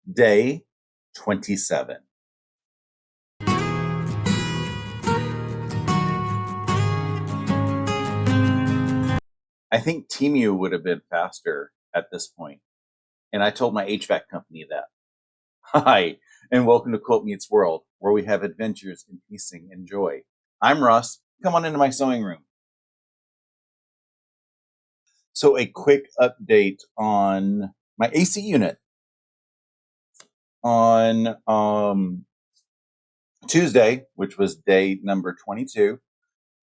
Day 27. I think Temu would have been faster at this point, and I told my HVAC company that. Hi, and welcome to Quilt Meets World, where we have adventures in piecing and joy. I'm Russ. Come on into my sewing room. So, a quick update on my AC unit. On Tuesday, which was day number 22,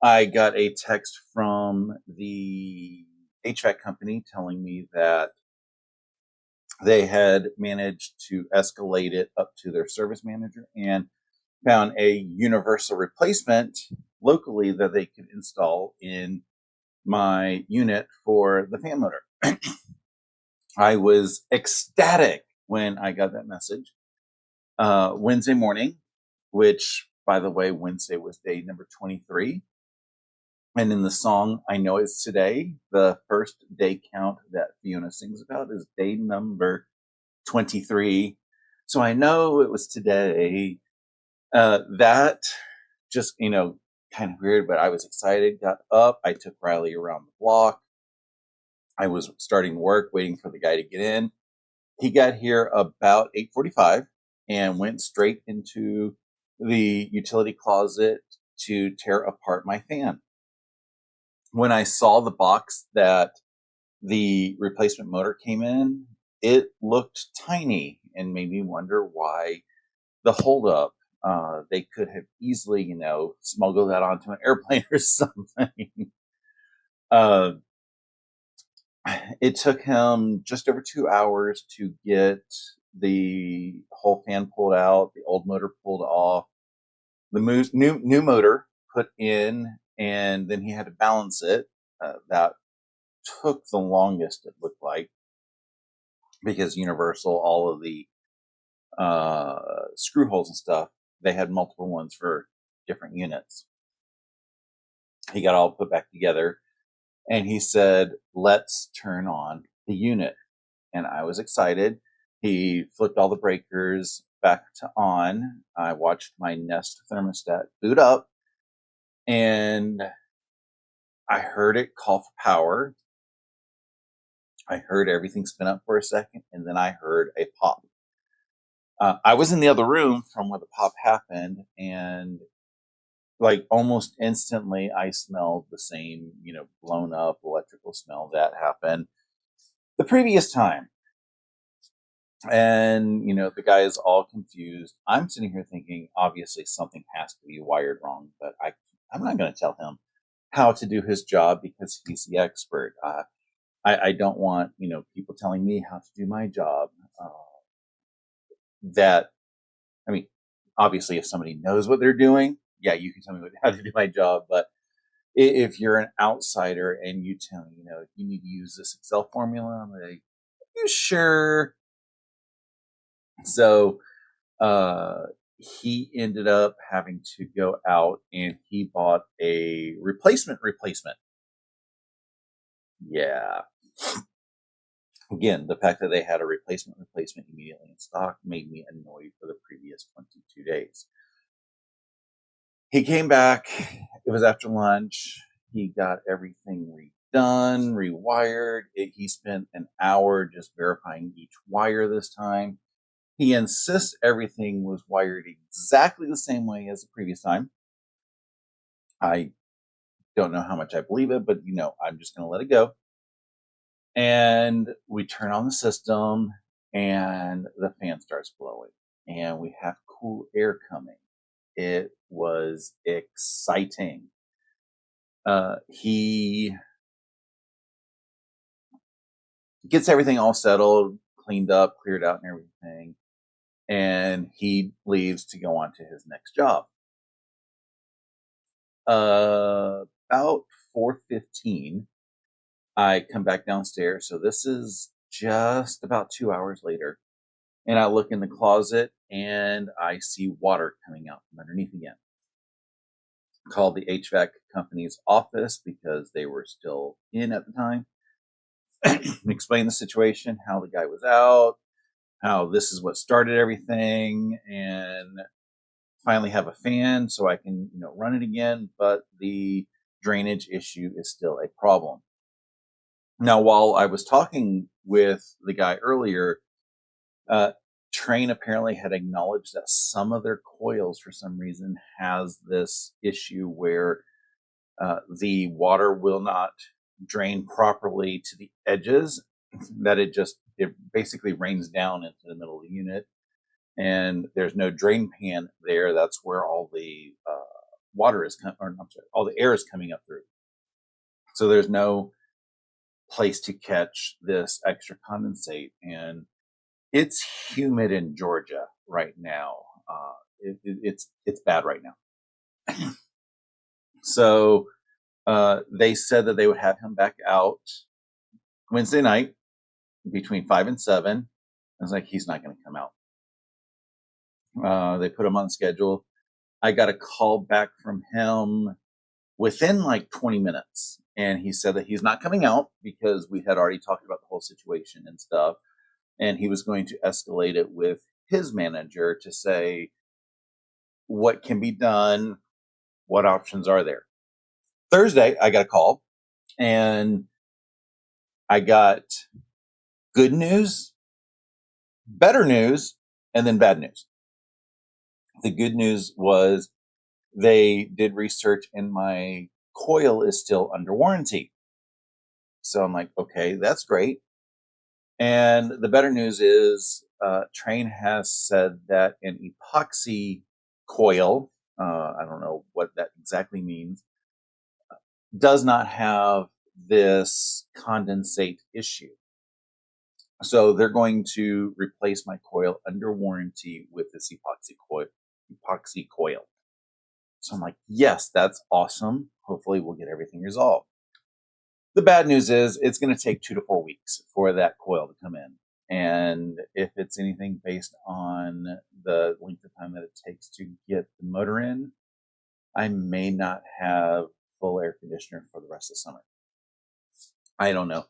I got a text from the HVAC company telling me that they had managed to escalate it up to their service manager and found a universal replacement locally that they could install in my unit for the fan motor. I was ecstatic when I got that message. Wednesday morning, which, by the way, Wednesday was day number 23. And in the song, I Know It's Today, the first day count that Fiona sings about is day number 23. So I know it was today. That just, kind of weird, but I was excited, got up. I took Riley around the block. I was starting work, waiting for the guy to get in. He got here about 8:45 and went straight into the utility closet to tear apart my fan. When I saw the box that the replacement motor came in, it looked tiny and made me wonder why the holdup. They could have easily, smuggled that onto an airplane or something. It took him just over 2 hours to get the whole fan pulled out, the old motor pulled off, the new motor put in, and then he had to balance it. That took the longest, it looked like, because Universal, all of the screw holes and stuff, they had multiple ones for different units. He got all put back together, and he said, "Let's turn on the unit." And I was excited. He flipped all the breakers back to on. I watched my Nest thermostat boot up, and I heard it call for power. I heard everything spin up for a second, and then I heard a pop. I was in the other room from where the pop happened, and like almost instantly I smelled the same, blown up electrical smell that happened the previous time. And, the guy is all confused. I'm sitting here thinking, obviously something has to be wired wrong, but I'm not going to tell him how to do his job because he's the expert. I don't want, people telling me how to do my job. Obviously, if somebody knows what they're doing, yeah, you can tell me how to do my job. But if you're an outsider and you tell me, you need to use this Excel formula, I'm like, you sure? So he ended up having to go out and he bought a replacement. Yeah. Again, the fact that they had a replacement immediately in stock made me annoyed for the previous 22 days. He came back. It was after lunch. He got everything redone, rewired. He spent an hour just verifying each wire this time. He insists everything was wired exactly the same way as the previous time. I don't know how much I believe it, but I'm just going to let it go. And we turn on the system and the fan starts blowing and we have cool air coming. It was exciting. He gets everything all settled, cleaned up, cleared out and everything. And he leaves to go on to his next job. About 4:15, I come back downstairs. So this is just about 2 hours later. And I look in the closet and I see water coming out from underneath again. Called the HVAC company's office because they were still in at the time. Explained the situation, how the guy was out. how this is what started everything, and finally have a fan so I can, run it again. But the drainage issue is still a problem. Now, while I was talking with the guy earlier, uh, Train apparently had acknowledged that some of their coils, for some reason, has this issue where the water will not drain properly to the edges, that it basically rains down into the middle of the unit, and there's no drain pan there. That's where all the water is all the air is coming up through. So there's no place to catch this extra condensate, and it's humid in Georgia right now. It's bad right now. So they said that they would have him back out Wednesday night between 5 and 7. I was like, he's not going to come out. They put him on schedule. I got a call back from him within like 20 minutes. And he said that he's not coming out because we had already talked about the whole situation and stuff. And he was going to escalate it with his manager to say what can be done, what options are there. Thursday, I got a call and I got good news, better news, and then bad news. The good news was they did research and my coil is still under warranty. So I'm like, okay, that's great. And the better news is Train has said that an epoxy coil, I don't know what that exactly means, does not have this condensate issue. So they're going to replace my coil under warranty with this epoxy coil. So I'm like, yes, that's awesome. Hopefully we'll get everything resolved. The bad news is it's going to take 2 to 4 weeks for that coil to come in. And if it's anything based on the length of time that it takes to get the motor in, I may not have full air conditioner for the rest of the summer. I don't know.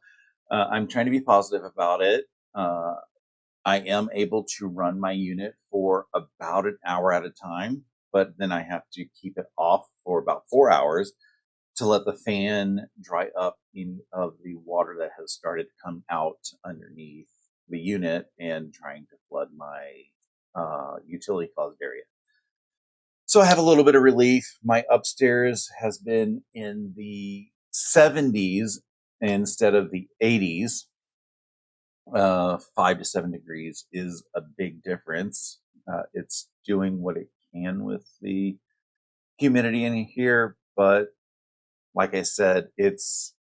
I'm trying to be positive about it. I am able to run my unit for about an hour at a time, but then I have to keep it off for about 4 hours to let the fan dry up any of the water that has started to come out underneath the unit and trying to flood my utility closet area. So I have a little bit of relief. My upstairs has been in the 70s instead of the 80s. 5 to 7 degrees is a big difference. It's doing what it can with the humidity in here, but like I said, it's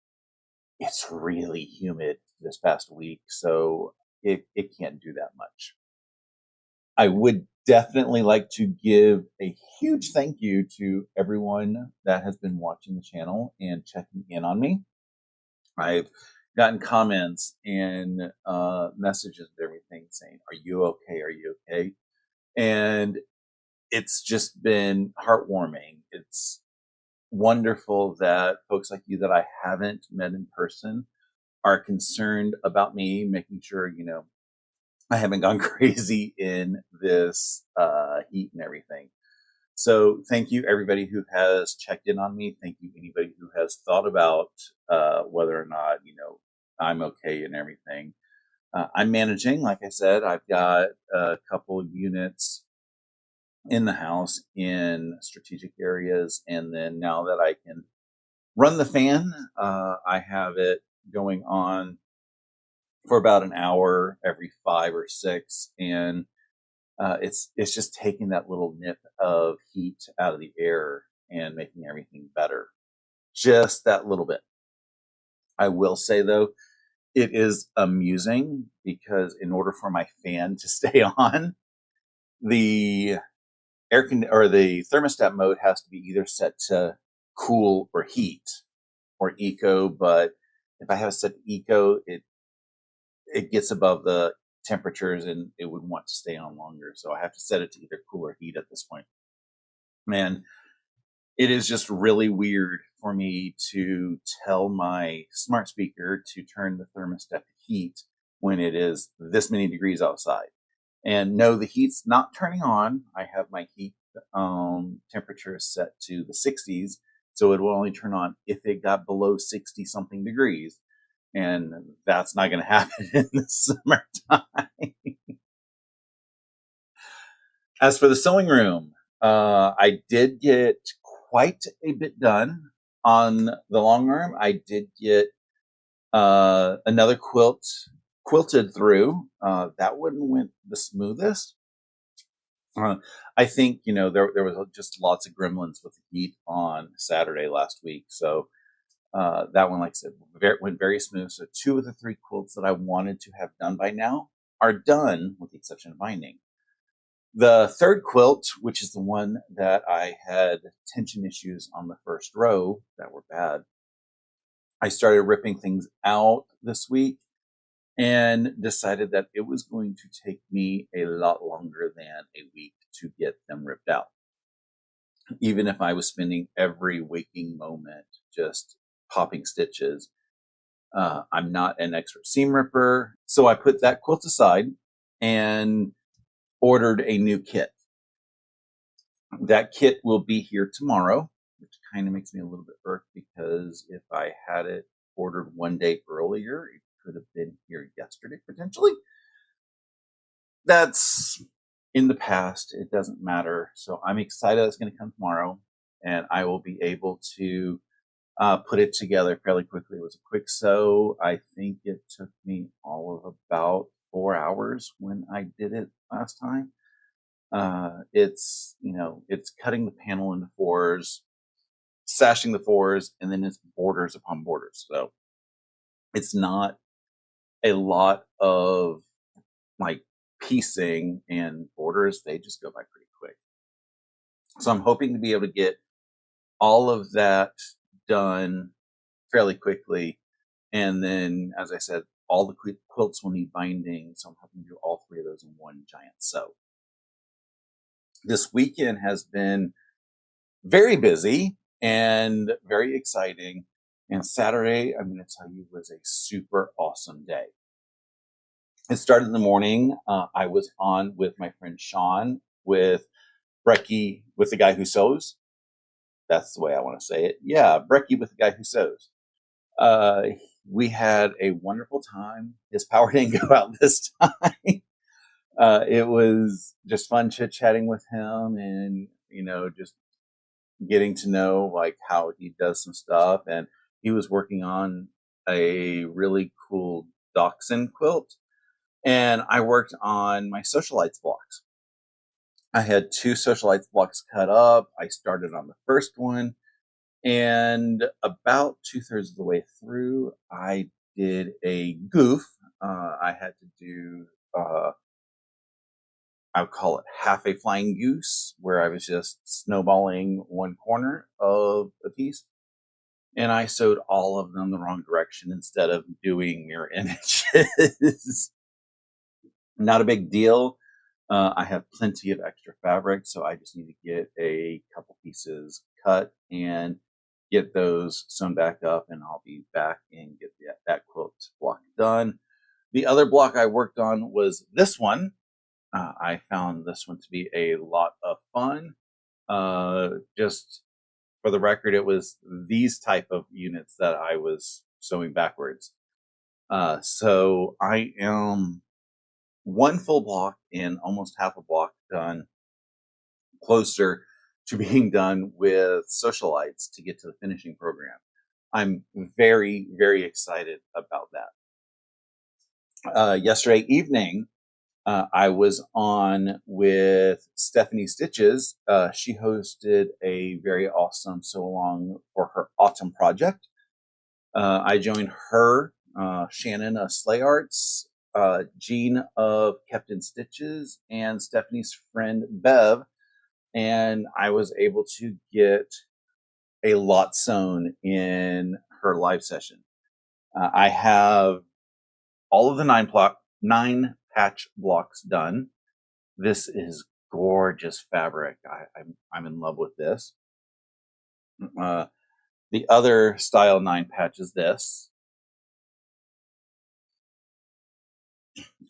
really humid this past week, so it can't do that much. I would definitely like to give a huge thank you to everyone that has been watching the channel and checking in on me. I've gotten comments and messages and everything saying, "Are you okay? Are you okay?" And it's just been heartwarming. It's wonderful that folks like you that I haven't met in person are concerned about me, making sure, I haven't gone crazy in this heat and everything. So thank you, everybody who has checked in on me. Thank you, anybody who has thought about whether or not, I'm okay and everything. I'm managing, like I said, I've got a couple of units in the house in strategic areas. And then now that I can run the fan, I have it going on for about an hour every 5 or 6. And it's just taking that little nip of heat out of the air and making everything better. Just that little bit. I will say though, it is amusing because in order for my fan to stay on, the or the thermostat mode has to be either set to cool or heat or eco. But if I have it set to eco, it gets above the temperatures and it would want to stay on longer. So I have to set it to either cool or heat at this point. Man, it is just really weird for me to tell my smart speaker to turn the thermostat to heat when it is this many degrees outside. And no, the heat's not turning on. I have my heat temperature set to the 60s, so it will only turn on if it got below 60 something degrees. And that's not going to happen in the summertime. As for the sewing room, I did get quite a bit done on the long arm. I did get another quilt quilted through. That one went the smoothest. I think, there was just lots of gremlins with the heat on Saturday last week. So that one, like I said, went very smooth. So 2 of the 3 quilts that I wanted to have done by now are done, with the exception of binding. The third quilt, which is the one that I had tension issues on the first row that were bad, I started ripping things out this week and decided that it was going to take me a lot longer than a week to get them ripped out. Even if I was spending every waking moment just popping stitches. I'm not an expert seam ripper, so I put that quilt aside and ordered a new kit. That kit will be here tomorrow, which kind of makes me a little bit irked, because if I had it ordered one day earlier, it could have been here yesterday potentially. That's in the past. It doesn't matter. So I'm excited it's going to come tomorrow, and I will be able to put it together fairly quickly. It was a quick sew. I think it took me all of about 4 hours when I did it last time. It's cutting the panel into 4s, sashing the 4s, and then it's borders upon borders. So it's not a lot of like piecing, and borders, they just go by pretty quick. So I'm hoping to be able to get all of that done fairly quickly. And then, as I said, all the quilts will need binding. So I'm hoping to do all 3 of those in one giant sew. This weekend has been very busy and very exciting. And Saturday, I'm going to tell you, was a super awesome day. It started in the morning. I was on with my friend Sean with Brecky with the guy who sews. That's the way I want to say it. Yeah, Brecky with the guy who sews. We had a wonderful time. His power didn't go out this time. It was just fun chit-chatting with him, and just getting to know like how he does some stuff. And he was working on a really cool dachshund quilt, and I worked on my socialites blocks. I had 2 socialites blocks cut up. I started on the first one, and about 2/3 of the way through, I did a goof. I had to do, I would call it half a flying goose, where I was just snowballing one corner of a piece. And I sewed all of them the wrong direction instead of doing mirror images. Not a big deal. I have plenty of extra fabric, so I just need to get a couple pieces cut and get those sewn back up, and I'll be back and get that quilt block done. The other block I worked on was this one. I found this one to be a lot of fun. Just for the record, it was these type of units that I was sewing backwards. So I am one full block and almost half a block done, closer to being done with socialites to get to the finishing program. I'm very, very excited about that. Yesterday evening, I was on with Stephanie Stitches. She hosted a very awesome sew along for her autumn project. I joined her, Shannon of Slay Arts, Jean of Kept in Stitches, and Stephanie's friend Bev. And I was able to get a lot sewn in her live session. I have all of the 9 patch blocks done. This is gorgeous fabric. I'm in love with this. The other style 9 patch is this.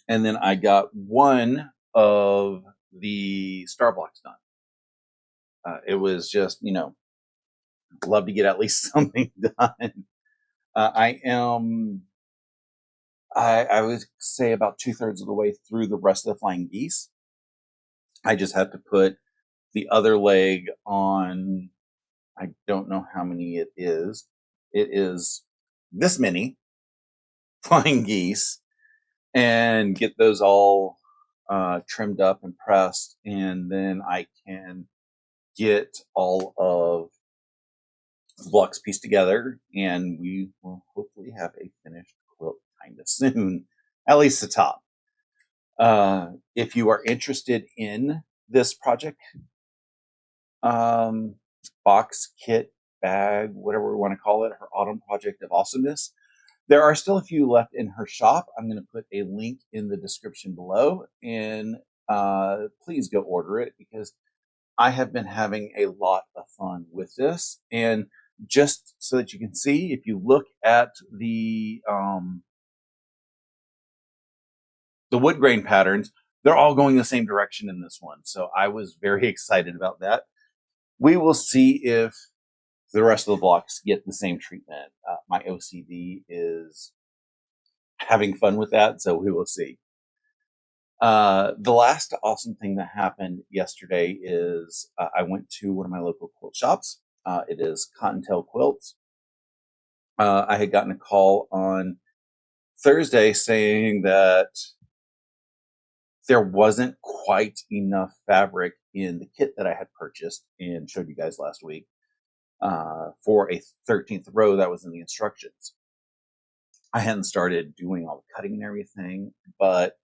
And then I got one of the star blocks done. It was just, love to get at least something done. I would say about 2/3 of the way through the rest of the flying geese. I just have to put the other leg on. I don't know how many it is. It is this many flying geese, and get those all trimmed up and pressed, and then I can get all of the blocks pieced together, and we will hopefully have a finished quilt kind of soon, at least the top. If you are interested in this project, box, kit, bag, whatever we want to call it, her autumn project of awesomeness, there are still a few left in her shop. I'm going to put a link in the description below, and please go order it, because I have been having a lot of fun with this. And just so that you can see, if you look at the wood grain patterns, they're all going the same direction in this one. So I was very excited about that. We will see if the rest of the blocks get the same treatment. My OCD is having fun with that, so we will see. The last awesome thing that happened yesterday is I went to one of my local quilt shops. It is Cottontail Quilts. I had gotten a call on Thursday saying that there wasn't quite enough fabric in the kit that I had purchased and showed you guys last week for a 13th row that was in the instructions. I hadn't started doing all the cutting and everything, but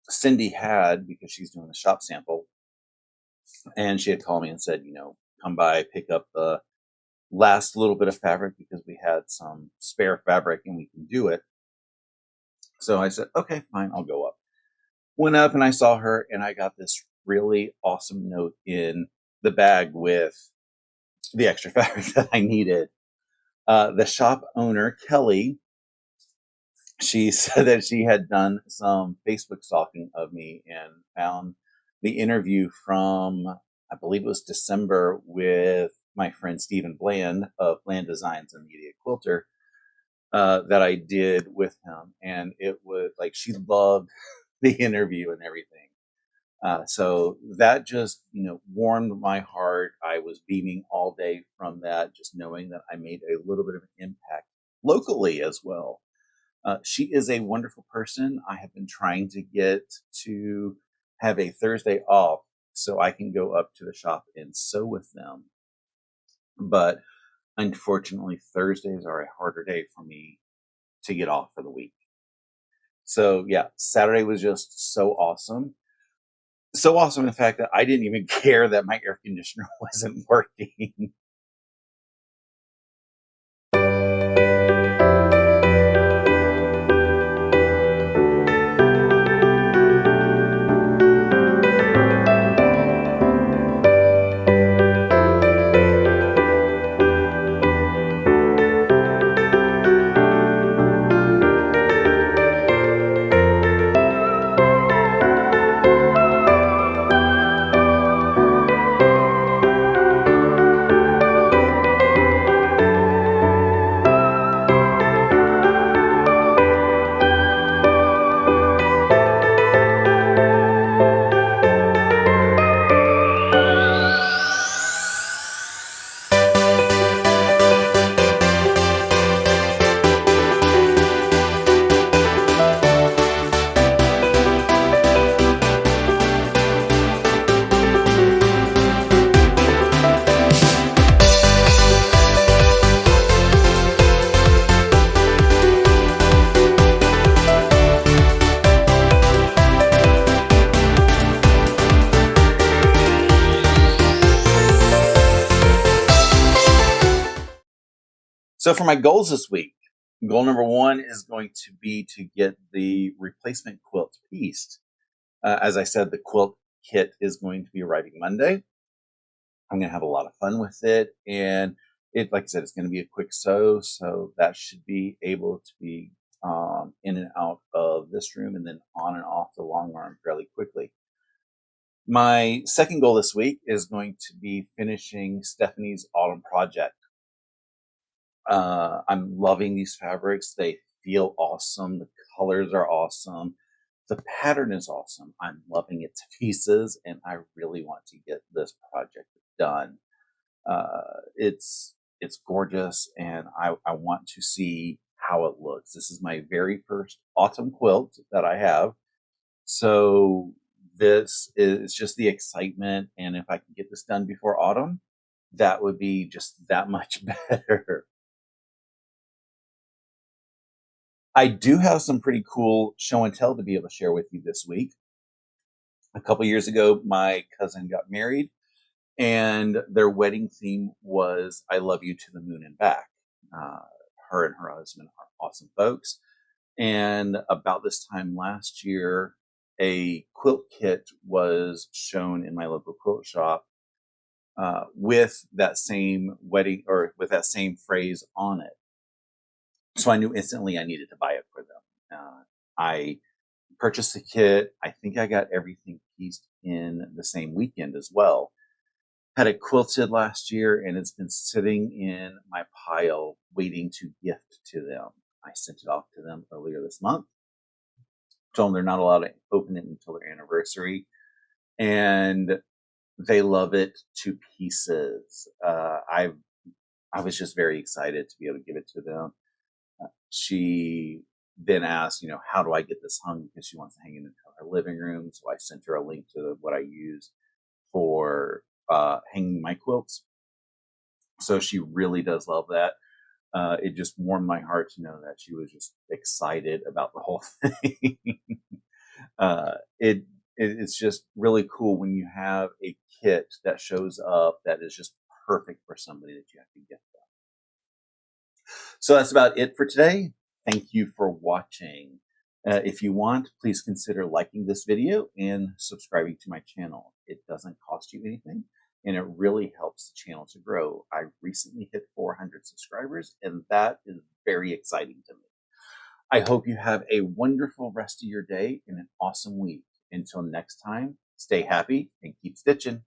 Cindy had, because she's doing a shop sample, and she had called me and said, come by, pick up the last little bit of fabric, because we had some spare fabric and we can do it. So I said, okay, fine, I'll go up. Went up and I saw her, and I got this really awesome note in the bag with the extra fabric that I needed. The shop owner, Kelly, she said that she had done some Facebook stalking of me and found the interview from, I believe it was December, with my friend Stephen Bland of Bland Designs and Media Quilter, that I did with him. And it was like, she loved the interview and everything. So that just, warmed my heart. I was beaming all day from that, just knowing that I made a little bit of an impact locally as well. She is a wonderful person. I have been trying to get to have a Thursday off so I can go up to the shop and sew with them. But unfortunately, Thursdays are a harder day for me to get off for the week. So yeah, Saturday was just so awesome. So awesome in the fact that I didn't even care that my air conditioner wasn't working. So for my goals this week, goal number 1 is going to be to get the replacement quilt pieced. As I said, the quilt kit is going to be arriving Monday. I'm going to have a lot of fun with it. And like I said, it's going to be a quick sew. So that should be able to be in and out of this room and then on and off the long arm fairly quickly. My second goal this week is going to be finishing Stephanie's autumn project. I'm loving these fabrics. They feel awesome. The colors are awesome. The pattern is awesome. I'm loving it to pieces, and I really want to get this project done. It's gorgeous, and I want to see how it looks. This is my very first autumn quilt that I have, so this is just the excitement. And if I can get this done before autumn, that would be just that much better. I do have some pretty cool show and tell to be able to share with you this week. A couple years ago, my cousin got married, and their wedding theme was "I love you to the moon and back." Uh, her and her husband are awesome folks. And about this time last year, a quilt kit was shown in my local quilt shop with that same wedding or with that same phrase on it. So I knew instantly I needed to buy it for them. I purchased the kit. I think I got everything pieced in the same weekend as well. Had it quilted last year, and it's been sitting in my pile waiting to gift to them. I sent it off to them earlier this month. Told them they're not allowed to open it until their anniversary, and they love it to pieces. I was just very excited to be able to give it to them. She then asked, how do I get this hung? Because she wants to hang it in her living room. So I sent her a link to what I use for hanging my quilts. So she really does love that. It just warmed my heart to know that she was just excited about the whole thing. It's just really cool when you have a kit that shows up that is just perfect for somebody that you have to gift them. So that's about it for today. Thank you for watching. If you want, please consider liking this video and subscribing to my channel. It doesn't cost you anything, and it really helps the channel to grow. I recently hit 400 subscribers, and that is very exciting to me. I hope you have a wonderful rest of your day and an awesome week. Until next time, stay happy and keep stitching.